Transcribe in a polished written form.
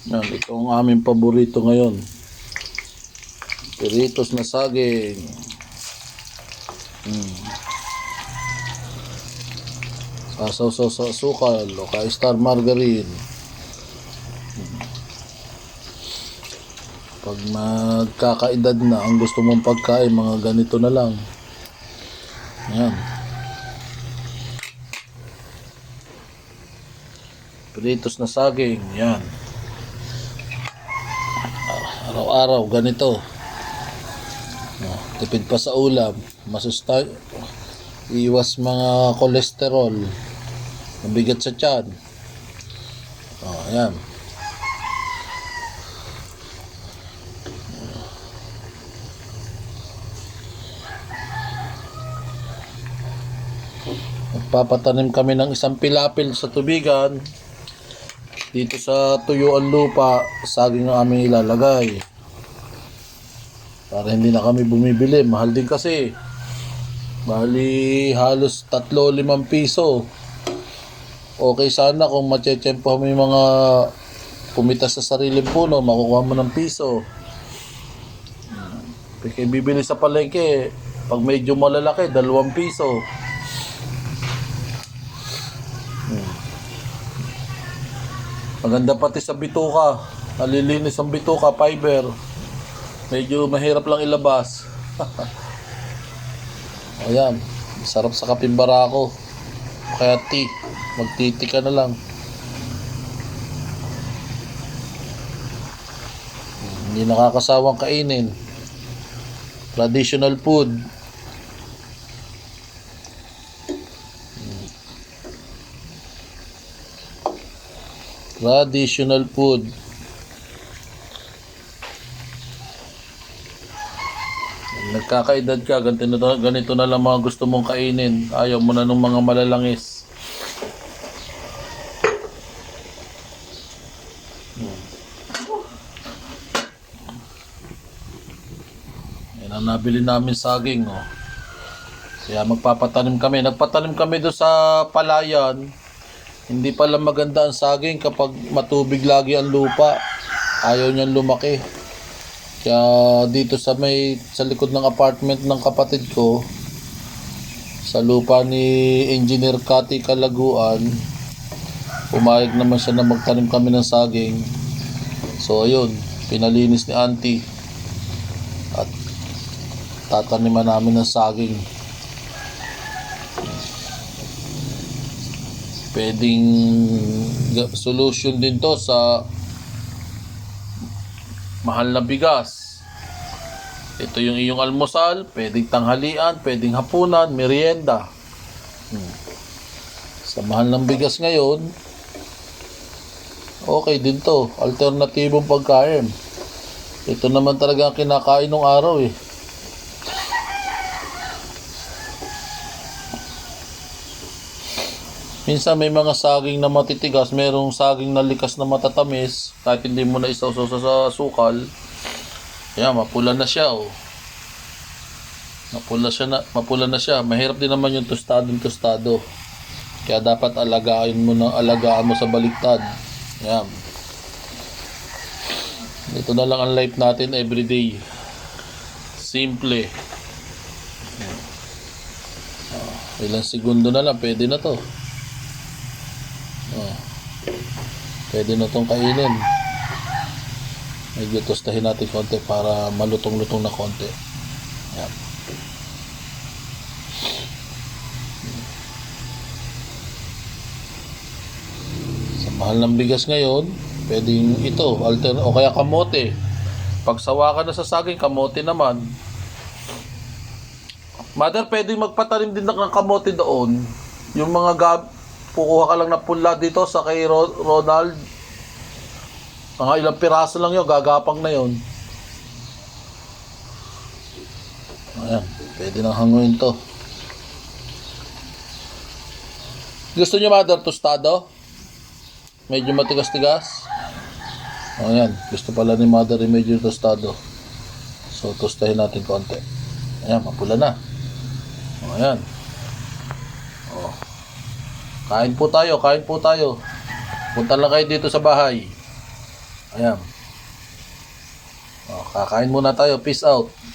Yan, ito ang aming paborito ngayon. Piritos na saging. Sasaw sa asukal o kaya star margarine. Pag magkakaedad na ang gusto mong pagkain, mga ganito na lang. Yan. Piritos na saging. Yan. Araw-araw ganito. Tipid pa sa ulam. Iwas mga kolesterol. Mabigat sa tiyan. Ayan. Magpapatanim kami ng isang pilapil sa tubigan. Dito sa tuyuan lupa, saging ang aming ilalagay. Para hindi na kami bumibili. Mahal din kasi. Bali halos 3-5 piso. Okay sana kung matsyempohan mo yung mga pumitas sa sariling puno, makukuha mo ng piso. Kaya bibili sa palengke, pag medyo malalaki, 2 piso. Maganda pati sa bituka. Nalilinis ang bituka, fiber. Medyo mahirap lang ilabas. Ayan, sarap sa kaping barako. Kaya tea, magtiti ka na lang. Hindi nakakasawang kainin. Traditional food. Traditional food. Nagkakaedad ka, ganito na lang mga gusto mong kainin. Ayaw mo na ng mga malalangis. Yan ang nabili namin saging. Oh. Kaya magpapatanim kami. Nagpatanim kami doon sa palayan. Hindi pala maganda ang saging kapag matubig lagi ang lupa. Ayaw niyan lumaki. Kaya dito sa likod ng apartment ng kapatid ko, sa lupa ni Engineer Cathy Calaguan, pumayag naman siya na magtanim kami ng saging. So ayun, pinalinis ni Auntie. At tataniman namin ng saging. Pwedeng solution din to sa mahal na bigas. Ito yung iyong almusal, pwedeng tanghalian, pwedeng hapunan, merienda. Sa mahal ng bigas ngayon, okay din to. Alternatibong pagkain. Ito naman talaga ang kinakain ng araw eh. Minsan may mga saging na matitigas, merong saging na likas na matatamis, kahit hindi mo na isawsaw sa sukal. Kaya mapula na siya oh. Mapula na siya. Mahirap din naman yung tostado. Kaya dapat alagaan mo sa baliktad. Yan. Ito na lang ang life natin everyday. Simple. Ilang segundo na lang, pwede na to. Pwede na tong kainin. Medyo tostahin natin konti para malutong-lutong na konti. Yan. Sa mahal ng bigas ngayon, pwedeng ito, o kaya kamote. Pag sawa ka na sa saging, kamote naman. Mother, pwedeng magpatanim din ng kamote doon. Yung mga kukuha ka lang na pula dito sa kay Ronald. Mga ilang piraso lang yun, gagapang na yun. Ayan, pwede nang hanguin to. Gusto nyo mother, tostado? Medyo matigas-tigas? Ayan, gusto pala ni mother yung medyo tostado. So, tostahin natin konti. Ayan, mapula na. Ayan. Oh. Kain po tayo. Punta lang kayo dito sa bahay. Ayan. Kakain muna tayo. Peace out.